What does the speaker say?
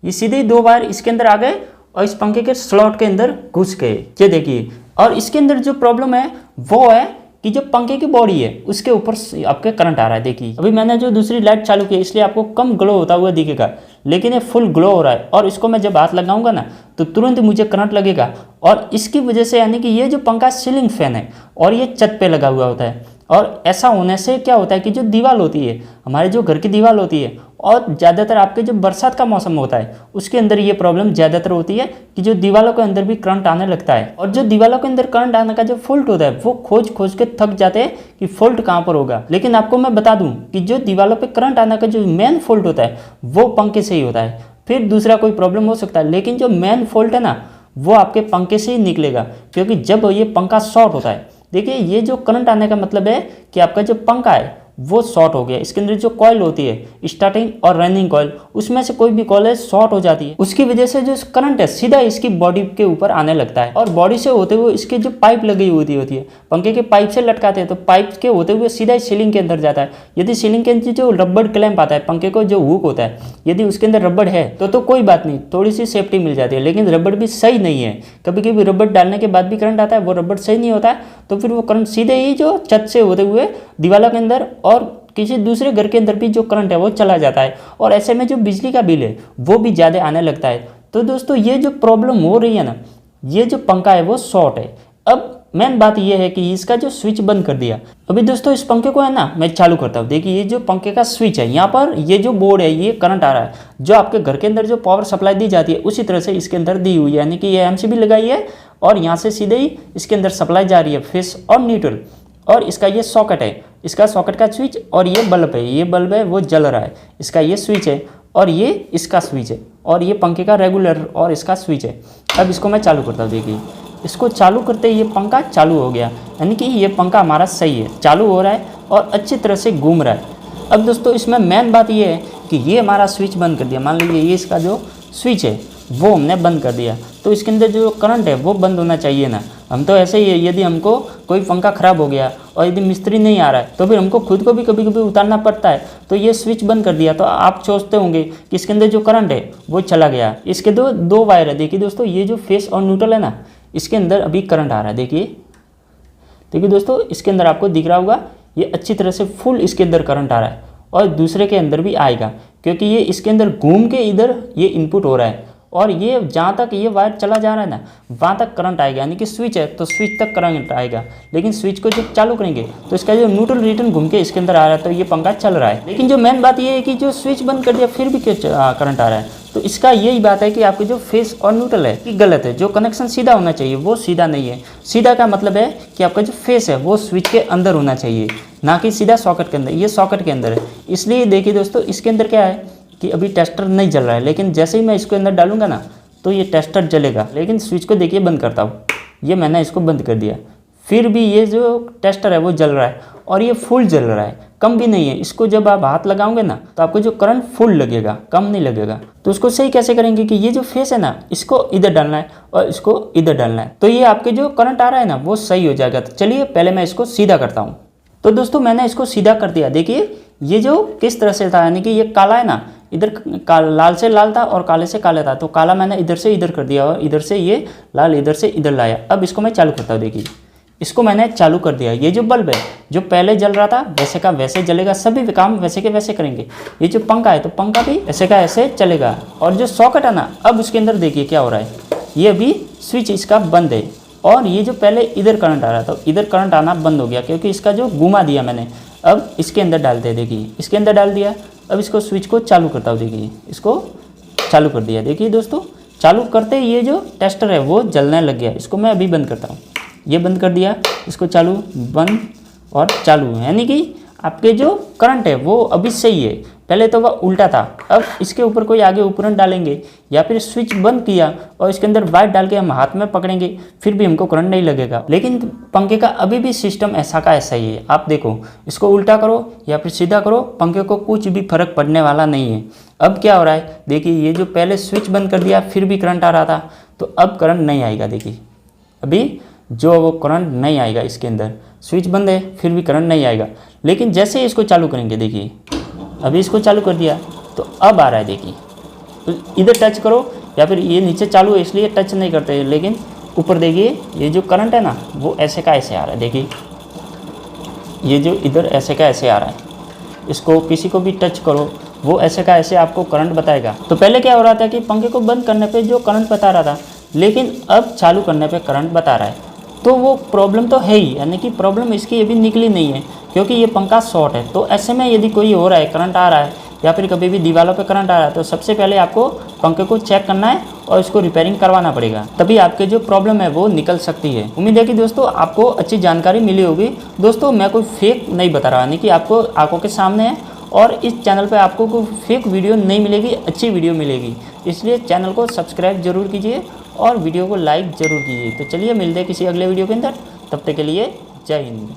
ये सीधे ही 2 वायर इसके अंदर आ गए और इस पंखे के स्लॉट के अंदर घुस गए, ये देखिए। और इसके अंदर जो प्रॉब्लम है वो है कि जो पंखे की बॉडी है उसके ऊपर आपके करंट आ रहा है। देखिए अभी मैंने जो दूसरी लाइट चालू की इसलिए आपको कम ग्लो होता हुआ दिखेगा, लेकिन ये फुल ग्लो हो रहा है। और इसको मैं जब हाथ लगाऊंगा ना तो तुरंत मुझे करंट लगेगा। और इसकी वजह से यानी कि ये जो पंखा सीलिंग फैन है और ये छत पे लगा हुआ होता है। और ऐसा होने से क्या होता है कि जो दीवार होती है, हमारे जो घर की दीवार होती है, और ज़्यादातर आपके जो बरसात का मौसम होता है उसके अंदर ये प्रॉब्लम ज़्यादातर होती है कि जो दीवारों के अंदर भी करंट आने लगता है। और जो दीवारों के अंदर करंट आने का जो फॉल्ट होता है वो खोज खोज के थक जाते हैं कि फॉल्ट कहाँ पर होगा। लेकिन आपको मैं बता दूं कि जो दीवारों पे करंट आने का जो मेन फॉल्ट होता है वो पंखे से ही होता है। फिर दूसरा कोई प्रॉब्लम हो सकता है, लेकिन जो मेन फॉल्ट है ना वो आपके पंखे से ही निकलेगा, क्योंकि जब ये पंखा शॉर्ट होता है, देखिए ये जो करंट आने का मतलब है कि आपका जो पंखा है वो शॉर्ट हो गया। इसके अंदर जो कॉइल होती है स्टार्टिंग और रनिंग कॉइल, उसमें से कोई भी कॉइल शॉर्ट हो जाती है। उसकी वजह से जो करंट है सीधा इसकी बॉडी के ऊपर आने लगता है। और बॉडी से होते हुए इसके जो पाइप लगी होती है पंखे के पाइप से लटकाते हैं, तो पाइप के होते हुए सीधा सीलिंग के अंदर जाता है। यदि सीलिंग के अंदर जो रबड़ क्लैंप आता है, पंखे को जो हुक होता है, यदि उसके अंदर रबड़ है तो कोई बात नहीं, थोड़ी सी सेफ्टी मिल जाती है। लेकिन रबड़ भी सही नहीं है, कभी कभी रबड़ डालने के बाद भी करंट आता है, वो रबड़ सही नहीं होता है, तो फिर वो करंट सीधे ही जो छत से होते हुए दीवारों के अंदर और किसी दूसरे घर के अंदर भी जो करंट है वो चला जाता है। और ऐसे में जो बिजली का बिल है वो भी ज़्यादा आने लगता है। तो दोस्तों ये जो प्रॉब्लम हो रही है ना, ये जो पंखा है वो शॉर्ट है। अब मेन बात ये है कि इसका जो स्विच बंद कर दिया। अभी दोस्तों इस पंखे को है ना मैं चालू करता हूँ। देखिए ये जो पंखे का स्विच है, यहाँ पर ये जो बोर्ड है ये करंट आ रहा है। जो आपके घर के अंदर जो पावर सप्लाई दी जाती है उसी तरह से इसके अंदर दी हुई है, यानी कि ये एमसीबी लगाई है और यहाँ से सीधे ही इसके अंदर सप्लाई जा रही है, फेस और न्यूट्रल। और इसका ये सॉकेट है, इसका सॉकेट का स्विच, और ये बल्ब है, ये बल्ब है वो जल रहा है। इसका ये स्विच है और ये इसका स्विच है, और ये पंखे का रेगुलर और इसका स्विच है। अब इसको मैं चालू करता हूँ। देखिए इसको चालू करते ही ये पंखा चालू हो गया, यानी कि ये पंखा हमारा सही है, चालू हो रहा है और अच्छी तरह से घूम रहा है। अब दोस्तों इसमें मेन बात ये है कि ये हमारा स्विच बंद कर दिया। मान लीजिए ये इसका जो स्विच है वो हमने बंद कर दिया, तो इसके अंदर जो करंट है वो बंद होना चाहिए ना। हम तो ऐसे ही है, यदि हमको कोई पंखा ख़राब हो गया और यदि मिस्त्री नहीं आ रहा है तो फिर हमको खुद को भी कभी कभी उतारना पड़ता है। तो ये स्विच बंद कर दिया तो आप सोचते होंगे कि इसके अंदर जो करंट है वो चला गया। इसके दो वायर है। देखिए दोस्तों ये जो फेस और न्यूट्रल है ना, इसके अंदर अभी करंट आ रहा है। देखिए दोस्तों इसके अंदर आपको दिख रहा होगा ये अच्छी तरह से फुल इसके अंदर करंट आ रहा है, और दूसरे के अंदर भी आएगा, क्योंकि ये इसके अंदर घूम के इधर ये इनपुट हो रहा है। और ये जहाँ तक ये वायर चला जा रहा है ना वहाँ तक करंट आएगा, यानी कि स्विच है तो स्विच तक करंट आएगा। लेकिन स्विच को जब चालू करेंगे तो इसका जो न्यूट्रल रिटर्न घूम के इसके अंदर आ रहा है, तो ये पंखा चल रहा है। लेकिन जो मेन बात ये है कि जो स्विच बंद कर दिया फिर भी क्यों करंट आ रहा है, तो इसका यही बात है कि आपके जो फेस और न्यूट्रल है कि गलत है। जो कनेक्शन सीधा होना चाहिए वो सीधा नहीं है। सीधा का मतलब है कि आपका जो फेस है वो स्विच के अंदर होना चाहिए, ना कि सीधा सॉकेट के अंदर। ये सॉकेट के अंदर है, इसलिए देखिए दोस्तों इसके अंदर क्या है कि अभी टेस्टर नहीं जल रहा है, लेकिन जैसे ही मैं इसको अंदर डालूंगा ना तो ये टेस्टर जलेगा। लेकिन स्विच को देखिए बंद करता हूँ, ये मैंने इसको बंद कर दिया, फिर भी ये जो टेस्टर है वो जल रहा है, और ये फुल जल रहा है, कम भी नहीं है। इसको जब आप हाथ लगाओगे ना तो आपको जो करंट फुल लगेगा, कम नहीं लगेगा। तो उसको सही कैसे करेंगे कि ये जो फेस है ना इसको इधर डालना है और इसको इधर डालना है, तो ये आपके जो करंट आ रहा है ना वो सही हो जाएगा। तो चलिए पहले मैं इसको सीधा करता हूँ। तो दोस्तों मैंने इसको सीधा कर दिया। देखिए ये जो किस तरह से था, यानी कि ये काला है ना, इधर लाल से लाल था और काले से काला था, तो काला मैंने इधर से इधर कर दिया और इधर से ये लाल इधर से इधर लाया। अब इसको मैं चालू करता हूँ। देखिए इसको मैंने चालू कर दिया। ये जो बल्ब है जो पहले जल रहा था वैसे का वैसे जलेगा, सभी काम वैसे के वैसे करेंगे। ये जो पंखा है तो पंखा भी ऐसे का ऐसे चलेगा। और जो सॉकेट है ना, अब उसके अंदर देखिए क्या हो रहा है, ये अभी स्विच इसका बंद है, और ये जो पहले इधर करंट आ रहा था इधर करंट आना बंद हो गया, क्योंकि इसका जो घुमा दिया मैंने। अब इसके अंदर डालते हैं। देखिए इसके अंदर डाल दिया। अब इसको स्विच को चालू करता हूँ। देखिए इसको चालू कर दिया। देखिए दोस्तों चालू करते ही ये जो टेस्टर है वो जलने लग गया। इसको मैं अभी बंद करता हूँ। ये बंद कर दिया, इसको चालू बंद और चालू, यानी कि आपके जो करंट है वो अभी सही है। पहले तो वह उल्टा था, अब इसके ऊपर कोई आगे उपकरण डालेंगे या फिर स्विच बंद किया और इसके अंदर वायर डाल के हम हाथ में पकड़ेंगे फिर भी हमको करंट नहीं लगेगा। लेकिन पंखे का अभी भी सिस्टम ऐसा का ऐसा ही है। आप देखो इसको उल्टा करो या फिर सीधा करो, पंखे को कुछ भी फर्क पड़ने वाला नहीं है। अब क्या हो रहा है, देखिए ये जो पहले स्विच बंद कर दिया फिर भी करंट आ रहा था, तो अब करंट नहीं आएगा। देखिए अभी जो वो करंट नहीं आएगा, इसके अंदर स्विच बंद है फिर भी करंट नहीं आएगा। लेकिन जैसे ही इसको चालू करेंगे, देखिए अभी इसको चालू कर दिया तो अब आ रहा है। देखिए इधर टच करो, या फिर ये नीचे चालू है इसलिए टच नहीं करते, लेकिन ऊपर देखिए ये जो करंट है ना वो ऐसे का ऐसे आ रहा है। देखिए ये जो इधर ऐसे का ऐसे आ रहा है, इसको किसी को भी टच करो वो ऐसे का ऐसे आपको करंट बताएगा। तो पहले क्या हो रहा था कि पंखे को बंद करने पे जो करंट बता रहा था, लेकिन अब चालू करने पे करंट बता रहा है। तो वो प्रॉब्लम तो है ही, यानी कि प्रॉब्लम इसकी अभी निकली नहीं है, क्योंकि ये पंखा शॉर्ट है। तो ऐसे में यदि कोई हो रहा है, करंट आ रहा है या फिर कभी भी दीवारों पे करंट आ रहा है, तो सबसे पहले आपको पंखे को चेक करना है और इसको रिपेयरिंग करवाना पड़ेगा, तभी आपके जो प्रॉब्लम है वो निकल सकती है। उम्मीद है कि दोस्तों आपको अच्छी जानकारी मिली होगी। दोस्तों मैं कोई फेक नहीं बता रहा, यानी कि आपको आंखों के सामने है, और इस चैनल पे आपको कोई फेक वीडियो नहीं मिलेगी, अच्छी वीडियो मिलेगी। इसलिए चैनल को सब्सक्राइब जरूर कीजिए और वीडियो को लाइक ज़रूर कीजिए। तो चलिए मिलते हैं किसी अगले वीडियो के अंदर, तब तक के लिए जय हिंद।